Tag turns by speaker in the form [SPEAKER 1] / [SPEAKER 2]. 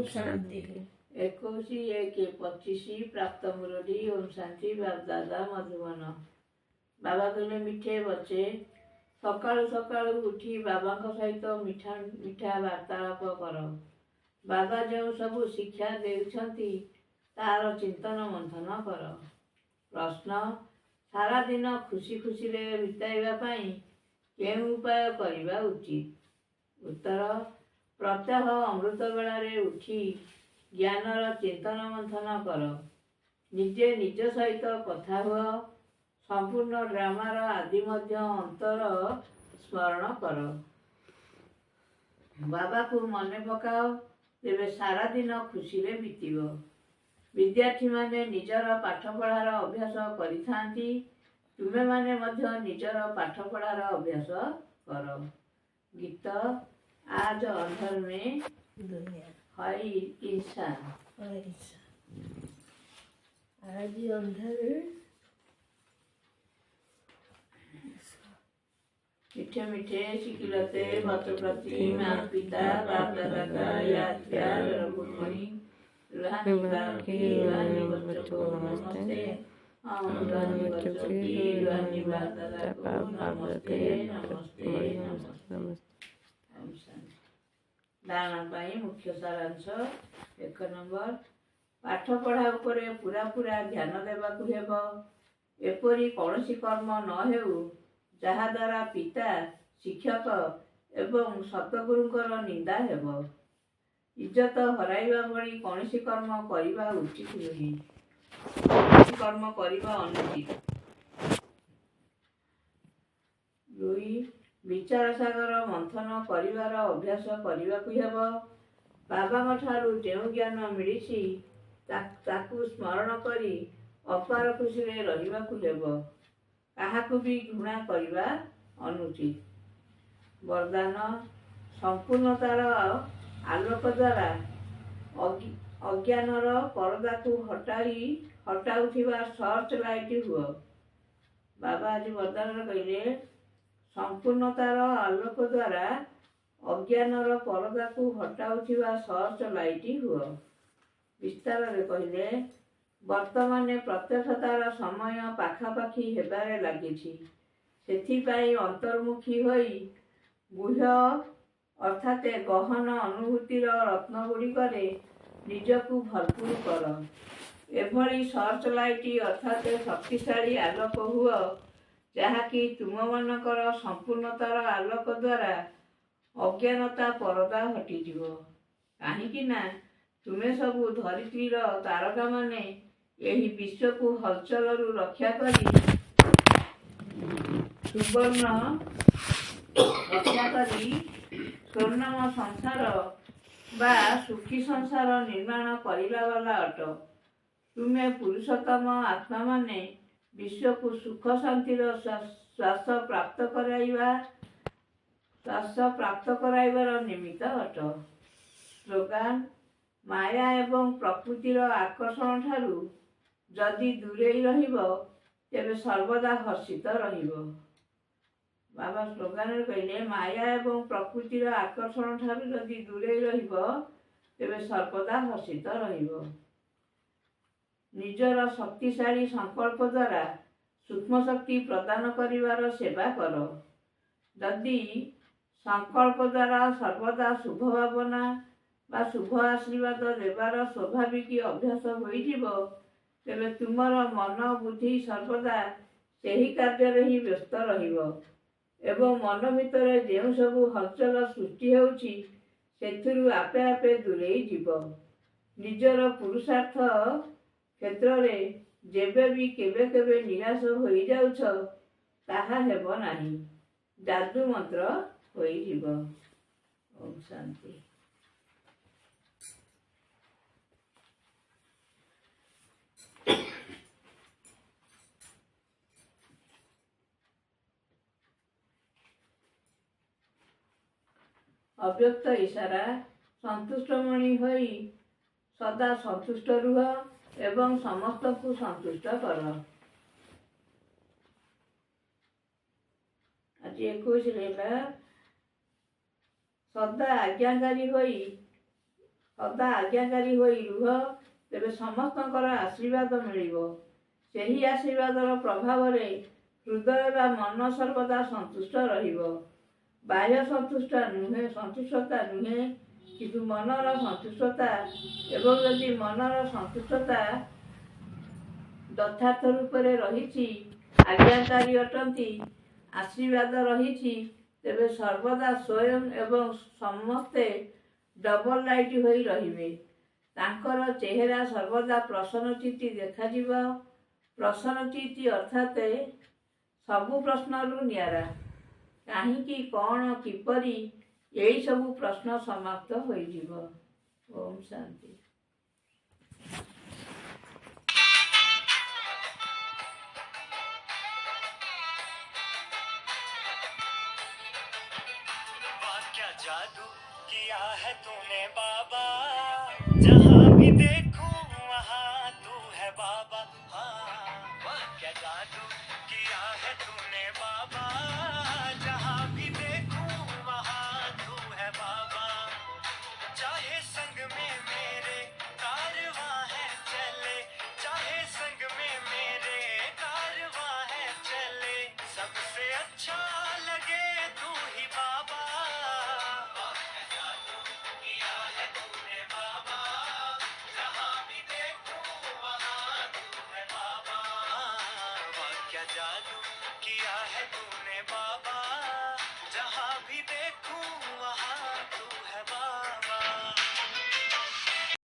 [SPEAKER 1] शांति 21/1/25 प्राप्त मुरली ओम शांति बाप दादा मधुबन। बाबा कहले मिठे बच्चे सकाळु सकाळु उठी बाबा सहित मिठा मिठा वार्तालाप कर। बाबा जो सबु शिक्षा देउछंती तार चिंतन मंथन कर। प्रश्न सारा दिन खुशी खुशी रे बिताइबा पाई केउ उपाय करिबा उचित? उत्तर प्रत्यह अमृत बेला रे उठी ज्ञानर चिंतन मंथन कर। निजे निज सहित कथा हुआ। संपूर्ण ड्रामार आदि मध्य अंतर स्मरण कर। बाबा को मने पकाओ तेरे सारा दिन खुशी रे बीतिबो। विद्यार्थी माने निजर पाठ पढ़ार अभ्यास करिथांती। तुमे माने मध्य निजर पाठ पढ़ार अभ्यास कर। गीत आज अंधर में है इंसान।
[SPEAKER 2] आज अंधर
[SPEAKER 1] मीठे मीठे शिकिलते भक्त प्रति माता पिता बाप दादा का याद प्यार और गुणमणि रूहानी बाप की रूहानी बच्चों को नमस्ते। हम रूहानी बच्चों की रूहानी बाप दादा को नमस्ते नमस्ते नमस्ते। धारणा पाई मुख्य सारांश 1 नंबर पाठ पढ़ा उपरे पूरा पूरा ध्यान देवा को हेबो। एपरी कौनसी कर्म न हेउ जहा द्वारा पिता शिक्षक एवं सतगुरुंकर निंदा हेबो। इज्जत हराइबा भली कौनसी कर्म करिबा उचित नुहे। कर्म करिबा अनुचित। 2 विचार सागर मंथन करिवार अभ्यास करिबाकु हेबो। बाबा ठारू जेउ ज्ञान मिलिछि ताकू स्मरण करी अपार खुशी रे रहिबाकु हेबो। काहाकू भी घृणा करिबा अनुचित। वरदान संपूर्णतार आलोक द्वारा अज्ञानर परदा को हटाउथिबा सर्च लाइट हुओ। बाबा आज वरदान कहले संपूर्णतार आलोक द्वारा अज्ञानर परदा को हटाउथिबा सर्च लाइट हुओ। विस्तार रे कहले वर्तमान प्रत्यक्षतार समय पाखापाखि हेबारे लागिछि। सेथिपाई अंतर्मुखी होई गुह्य अर्थात गहन अनुभूतिर रत्न गुड़िकरे निजकु भरपूर कर। एभली सर्च लाइट अर्थात शक्तिशाली आलोक हुओ जहाँकि तुम मानकर संपूर्णतार आलोक द्वारा अज्ञानता परदा हटिଯିव। काहींकि ना तुमे सबु धरित्रीर तारका माने यही विश्व को हलचल रक्षा करी सुवर्ण रक्षा करी स्वर्णम संसार बा सुखी संसार निर्माण करिला वाला अट। तुमे पुरुषोत्तम आत्मा माने विश्व को सुख शांतिर श्वास प्राप्त कराइबार निमित्त अट। स्लोगान माया एवं प्रकृतिर आकर्षण ठारू जदि दूरेई रहिबो तेबे सर्वदा हर्षित रहिबो। बाबा स्लोगान कहले माया एवं प्रकृतिर आकर्षण ठारू जदि दूरेई रहिबो तेबे सर्वदा हर्षित रहिबो। निजर शक्तिशाली संकल्प द्वारा सूक्ष्म शक्ति प्रदान करिवार सेवा कर। जदि संकल्प द्वारा सर्वदा शुभ भावना बा शुभ आशीर्वाद देवार स्वाभाविक अभ्यास होइजिवो ତେବେ ତୁମର ମନ ବୁଦ୍ଧି ସର୍ବଦା ସେହି କାର୍ଯ୍ୟରେ ହିଁ ବ୍ୟସ୍ତ ରହିବ ଏବଂ ମନ ଭିତରେ ଯେଉଁ ସବୁ ହଲଚଲ ସୃଷ୍ଟି ହେଉଛି ସେଥିରୁ ଆପେ ଆପେ ଦୂରେଇ ଯିବ। ନିଜର ପୁରୁଷାର୍ଥ କ୍ଷେତ୍ରରେ ଯେବେ ବି କେବେ କେବେ ନିରାଶ ହୋଇଯାଉଛ ତାହା ହେବ ନାହିଁ, ଯାଦୁ ମନ୍ତ୍ର ହୋଇଯିବ। ଓମ୍ ଶାନ୍ତି। ଅବ୍ୟକ୍ତ ଇଶାରା ସନ୍ତୁଷ୍ଟମଣି ହୋଇ ସଦା ସନ୍ତୁଷ୍ଟ ରୁହ ଏବଂ ସମସ୍ତଙ୍କୁ ସନ୍ତୁଷ୍ଟ କର। ଆଜି 21 ହେଲା। ସଦା ଆଜ୍ଞାକାରୀ ହୋଇ ରୁହ, ତେବେ ସମସ୍ତଙ୍କର ଆଶୀର୍ବାଦ ମିଳିବ। ସେହି ଆଶୀର୍ବାଦର ପ୍ରଭାବରେ ହୃଦୟ ବା ମନ ସର୍ବଦା ସନ୍ତୁଷ୍ଟ ରହିବ। ବାହ୍ୟ ସନ୍ତୁଷ୍ଟତା ନୁହେଁ କିନ୍ତୁ ମନର ସନ୍ତୁଷ୍ଟତା। ଏବଂ ଯଦି ମନର ସନ୍ତୁଷ୍ଟତା ଯଥାର୍ଥ ରୂପରେ ରହିଛି, ଆଜ୍ଞାକାରୀ ଅଟନ୍ତି, ଆଶୀର୍ବାଦ ରହିଛି, ତେବେ ସର୍ବଦା ସ୍ୱୟଂ ଏବଂ ସମସ୍ତେ ଡବଲ ଲାଇଟ୍ ହୋଇ ରହିବେ। ତାଙ୍କର ଚେହେରା ସର୍ବଦା ପ୍ରସନ୍ନଚିତ୍ତି ଦେଖାଯିବ। ପ୍ରସନ୍ନଚିତ୍ତି ଅର୍ଥାତ୍ ସବୁ ପ୍ରଶ୍ନରୁ ନିଆରା। କାହିଁକି, କ'ଣ, କିପରି, ଏହି ସବୁ ପ୍ରଶ୍ନ ସମାପ୍ତ ହୋଇଯିବ। ଓମ୍ ଶାନ୍ତି।
[SPEAKER 3] क्या जादू किया है तूने बाबा, जहाँ भी देखूं वहाँ तू है बाबा। हाँ, क्या जादू